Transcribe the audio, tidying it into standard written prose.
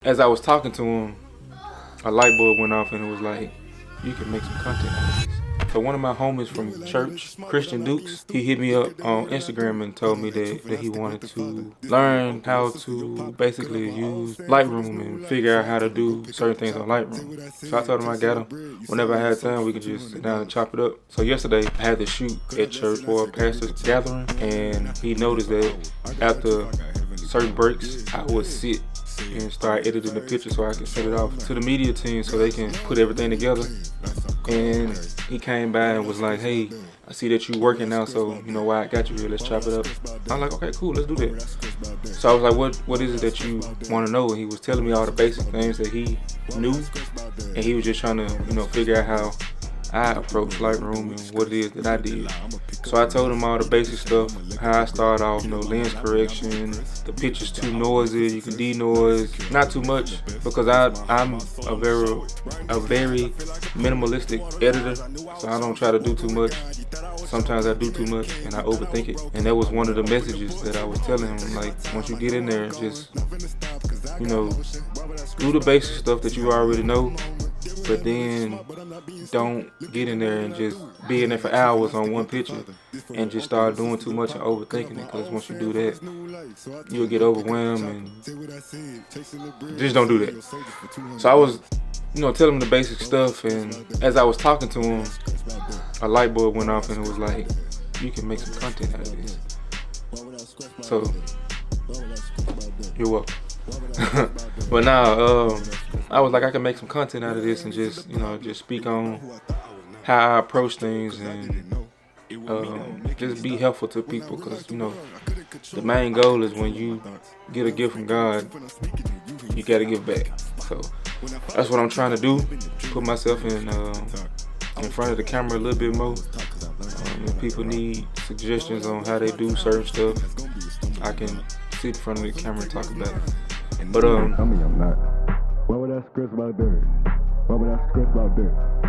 As I was talking to him, a light bulb went off and it was like, you can make some content out of this. So one of my homies from church, Christian Dukes, he hit me up on Instagram and told me that he wanted to learn how to basically use Lightroom and figure out how to do certain things on Lightroom. So I told him I got him. Whenever I had time, we could just sit down and chop it up. So yesterday, I had to shoot at church for a pastor's gathering, and he noticed that after certain breaks, I would sit and start editing the picture so I can send it off to the media team so they can put everything together. And he came by and was like, hey, I see that you working now, so you know why I got you here, let's chop it up. I'm like, okay, cool, let's do that. So I was like, what is it that you want to know? And he was telling me all the basic things that he knew, and he was just trying to, figure out how I approach Lightroom and what it is that I did. So I told him all the basic stuff, how I start off, lens correction, the picture's too noisy, you can denoise, not too much, because I'm a very minimalistic editor, so I don't try to do too much. Sometimes I do too much and I overthink it. And that was one of the messages that I was telling him, like, once you get in there, just, do the basic stuff that you already know, but then don't get in there and just be in there for hours on one picture and just start doing too much and overthinking it, because once you do that, you'll get overwhelmed and just don't do that. So I was, telling him the basic stuff, and as I was talking to him, a light bulb went off and it was like, you can make some content out of this. So, you're welcome. But now, I was like, I can make some content out of this and just, just speak on how I approach things and just be helpful to people, because, the main goal is when you get a gift from God, you got to give back. So that's what I'm trying to do, put myself in front of the camera a little bit more. If people need suggestions on how they do certain stuff, I can sit in front of the camera and talk about it. But tell me I'm not. Why would I stress about that? Why would I stress about that?